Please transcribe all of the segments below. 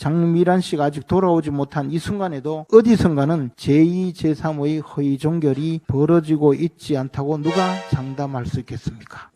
장미란 씨가 아직 돌아오지 못한 이 순간에도 어디선가는 제2, 제3의 허위 종결이 벌어지고 있지 않다고 누가 장담할 수 있겠습니까?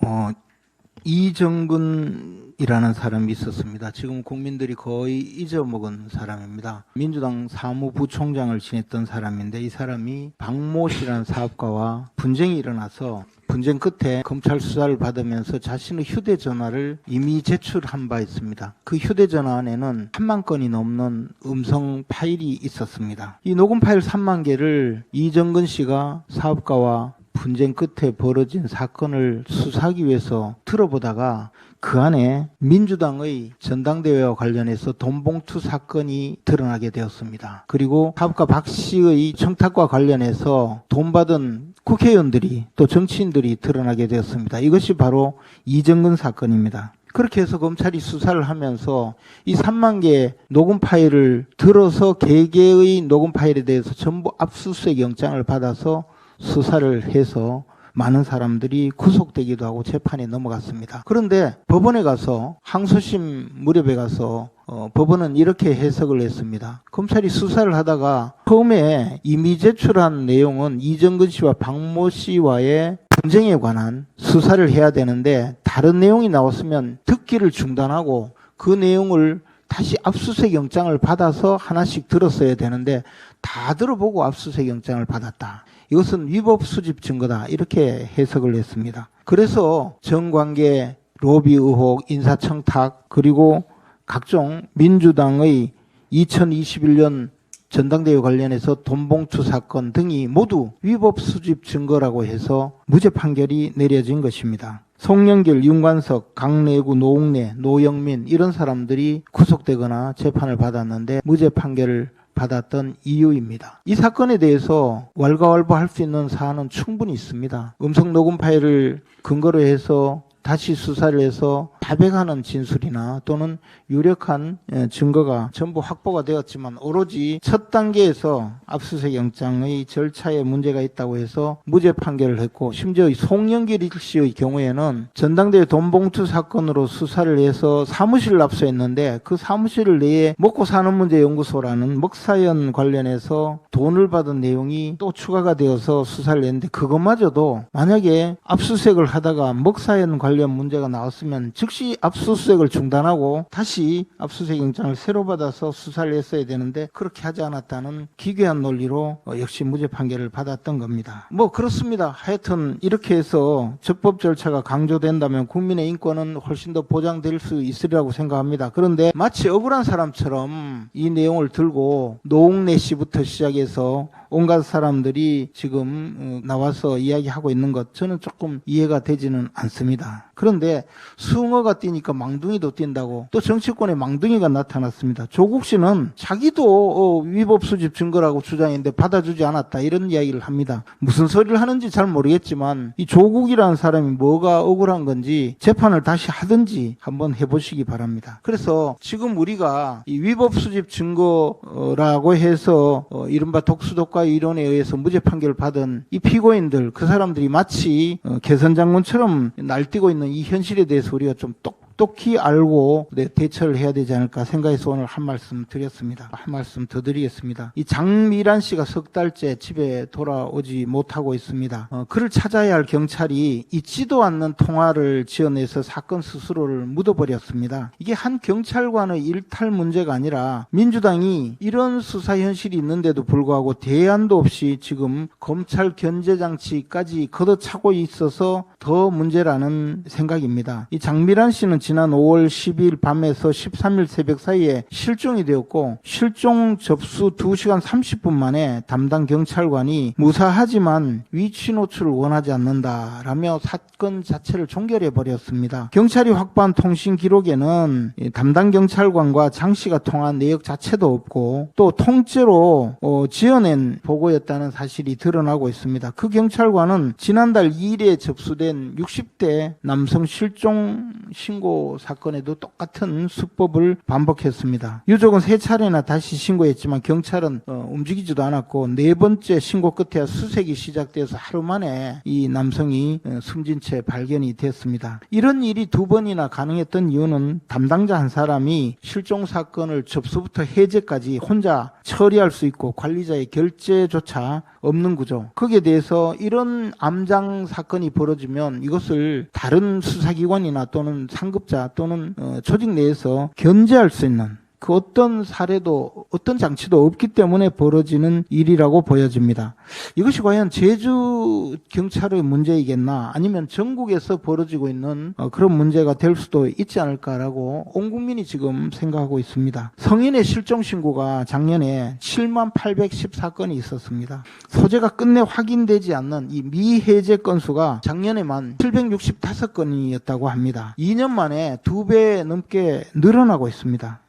이정근이라는 사람이 있었습니다. 지금 국민들이 거의 잊어먹은 사람입니다. 민주당 사무부총장을 지냈던 사람인데 이 사람이 박모 씨라는 사업가와 분쟁이 일어나서 분쟁 끝에 검찰 수사를 받으면서 자신의 휴대전화를 이미 제출한 바 있습니다. 그 휴대전화 안에는 3만 건이 넘는 음성 파일이 있었습니다. 이 녹음 파일 3만 개를 이정근 씨가 사업가와 분쟁 끝에 벌어진 사건을 수사하기 위해서 들어보다가 그 안에 민주당의 전당대회와 관련해서 돈봉투 사건이 드러나게 되었습니다. 그리고 사업가 박 씨의 청탁과 관련해서 돈 받은 국회의원들이 또 정치인들이 드러나게 되었습니다. 이것이 바로 이정근 사건입니다. 그렇게 해서 검찰이 수사를 하면서 이 3만 개의 녹음 파일을 들어서 개개의 녹음 파일에 대해서 전부 압수수색 영장을 받아서 수사를 해서 많은 사람들이 구속되기도 하고 재판에 넘어갔습니다. 그런데 법원에 가서 항소심 무렵에 가서 법원은 이렇게 해석을 했습니다. 검찰이 수사를 하다가 처음에 이미 제출한 내용은 이정근 씨와 박모 씨와의 분쟁에 관한 수사를 해야 되는데 다른 내용이 나왔으면 듣기를 중단하고 그 내용을 다시 압수수색 영장을 받아서 하나씩 들었어야 되는데 다 들어보고 압수수색 영장을 받았다. 이것은 위법 수집 증거다. 이렇게 해석을 했습니다. 그래서 정관계, 로비 의혹, 인사청탁 그리고 각종 민주당의 2021년 전당대회 관련해서 돈봉투 사건 등이 모두 위법 수집 증거라고 해서 무죄 판결이 내려진 것입니다. 송영길, 윤관석, 강내구, 노웅래, 노영민 이런 사람들이 구속되거나 재판을 받았는데 무죄 판결을 받았던 이유입니다. 이 사건에 대해서 왈가왈부할 수 있는 사안은 충분히 있습니다. 음성 녹음 파일을 근거로 해서 다시 수사를 해서 자백하는 진술이나 또는 유력한 증거가 전부 확보가 되었지만 오로지 첫 단계에서 압수수색 영장의 절차에 문제가 있다고 해서 무죄 판결을 했고 심지어 송영길 씨의 경우에는 전당대회 돈봉투 사건으로 수사를 해서 사무실을 압수했는데 그 사무실 내에 먹고 사는 문제 연구소라는 먹사연 관련해서 돈을 받은 내용이 또 추가가 되어서 수사를 했는데 그것마저도 만약에 압수수색을 하다가 먹사연 관련 문제가 나왔으면 즉시 압수수색을 중단하고 다시 압수수색 영장을 새로 받아서 수사를 했어야 되는데 그렇게 하지 않았다는 기괴한 논리로 역시 무죄 판결을 받았던 겁니다. 그렇습니다. 하여튼 이렇게 해서 적법 절차가 강조된다면 국민의 인권은 훨씬 더 보장될 수 있으리라고 생각합니다. 그런데 마치 억울한 사람처럼 이 내용을 들고 노웅래 씨부터 시작해서 온갖 사람들이 지금 나와서 이야기하고 있는 것 저는 조금 이해가 되지는 않습니다. 그런데 숭어가 뛰니까 망둥이도 뛴다고 또 정치권에 망둥이가 나타났습니다. 조국 씨는 자기도 위법 수집 증거라고 주장했는데 받아주지 않았다 이런 이야기를 합니다. 무슨 소리를 하는지 잘 모르겠지만 이 조국이라는 사람이 뭐가 억울한 건지 재판을 다시 하든지 한번 해보시기 바랍니다. 그래서 지금 우리가 이 위법 수집 증거라고 해서 이른바 독수독과 이론에 의해서 무죄 판결을 받은 이 피고인들 그 사람들이 마치 개선장군처럼 날뛰고 있는 이 현실에 대해서 우리가 좀 똑똑히 알고 대처를 해야 되지 않을까 생각해서 오늘 한 말씀 드렸습니다. 한 말씀 더 드리겠습니다. 이 장미란 씨가 석 달째 집에 돌아오지 못하고 있습니다. 그를 찾아야 할 경찰이 있지도 않는 통화를 지어내서 사건 스스로를 묻어버렸습니다. 이게 한 경찰관의 일탈 문제가 아니라 민주당이 이런 수사 현실이 있는데도 불구하고 대안도 없이 지금 검찰 견제장치까지 걷어차고 있어서 더 문제라는 생각입니다. 이 장미란 씨는 지난 5월 12일 밤에서 13일 새벽 사이에 실종이 되었고 실종 접수 2시간 30분 만에 담당 경찰관이 무사하지만 위치 노출을 원하지 않는다라며 사건 자체를 종결해버렸습니다. 경찰이 확보한 통신 기록에는 담당 경찰관과 장 씨가 통한 내역 자체도 없고 또 통째로 지어낸 보고였다는 사실이 드러나고 있습니다. 그 경찰관은 지난달 2일에 접수된 60대 남성 실종 신고 전도 사건에도 똑같은 수법을 반복했습니다. 유족은 3차례나 다시 신고했지만 경찰은 움직이지도 않았고 4번째 신고 끝에야 수색이 시작돼서 하루 만에 이 남성이 숨진 채 발견이 됐습니다. 이런 일이 2번이나 가능했던 이유는 담당자 한 사람이 실종 사건을 접수부터 해제까지 혼자 처리할 수 있고 관리자의 결재조차 없는 구조. 거기에 대해서 이런 암장 사건이 벌어지면 이것을 다른 수사기관이나 또는 상급자 또는 조직 내에서 견제할 수 있는 그 어떤 사례도 어떤 장치도 없기 때문에 벌어지는 일이라고 보여집니다. 이것이 과연 제주 경찰의 문제이겠나 아니면 전국에서 벌어지고 있는 그런 문제가 될 수도 있지 않을까라고 온 국민이 지금 생각하고 있습니다. 성인의 실종 신고가 작년에 7814건이 있었습니다. 소재가 끝내 확인되지 않는 이 미해제 건수가 작년에만 765건이었다고 합니다. 2년 만에 2배 넘게 늘어나고 있습니다.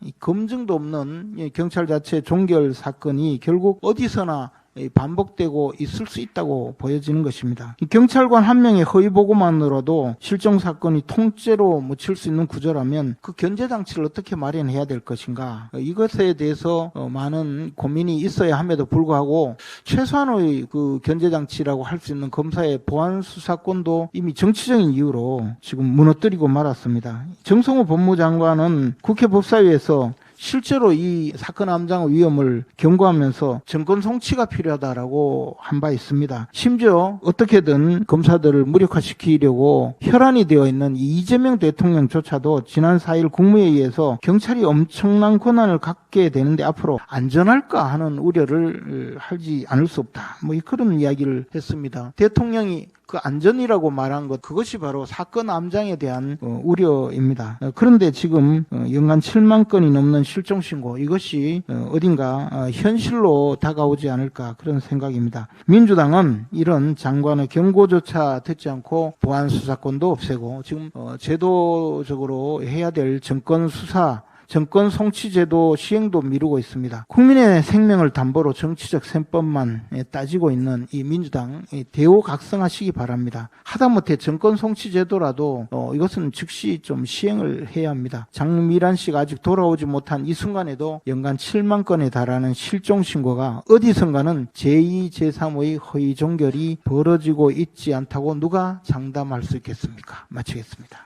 검증도 없는 경찰 자체의 종결 사건이 결국 어디서나 반복되고 있을 수 있다고 보여지는 것입니다. 경찰관 한 명의 허위 보고만으로도 실종 사건이 통째로 묻힐 수 있는 구조라면 그 견제 장치를 어떻게 마련해야 될 것인가, 이것에 대해서 많은 고민이 있어야 함에도 불구하고 최소한의 그 견제 장치라고 할 수 있는 검사의 보안 수사권도 이미 정치적인 이유로 지금 무너뜨리고 말았습니다. 정성호 법무장관은 국회 법사위에서 실제로 이 사건 암장의 위험을 경고하면서 정권 송치가 필요하다라고 한 바 있습니다. 심지어 어떻게든 검사들을 무력화시키려고 혈안이 되어 있는 이재명 대통령조차도 지난 4일 국무회의에서 경찰이 엄청난 권한을 갖게 되는데 앞으로 안전할까 하는 우려를 하지 않을 수 없다. 그런 이야기를 했습니다. 대통령이 그 안전이라고 말한 것, 그것이 바로 사건 암장에 대한 우려입니다. 그런데 지금 연간 7만 건이 넘는 실종 신고, 이것이 어딘가 현실로 다가오지 않을까 그런 생각입니다. 민주당은 이런 장관의 경고조차 듣지 않고 보안 수사권도 없애고 지금 제도적으로 해야 될 정권 수사, 정권 송치제도 시행도 미루고 있습니다. 국민의 생명을 담보로 정치적 셈법만 따지고 있는 이 민주당 대우각성하시기 바랍니다. 하다못해 정권 송치제도라도 이것은 즉시 좀 시행을 해야 합니다. 장미란 씨가 아직 돌아오지 못한 이 순간에도 연간 7만 건에 달하는 실종 신고가 어디선가는 제2, 제3의 허위 종결이 벌어지고 있지 않다고 누가 장담할 수 있겠습니까? 마치겠습니다.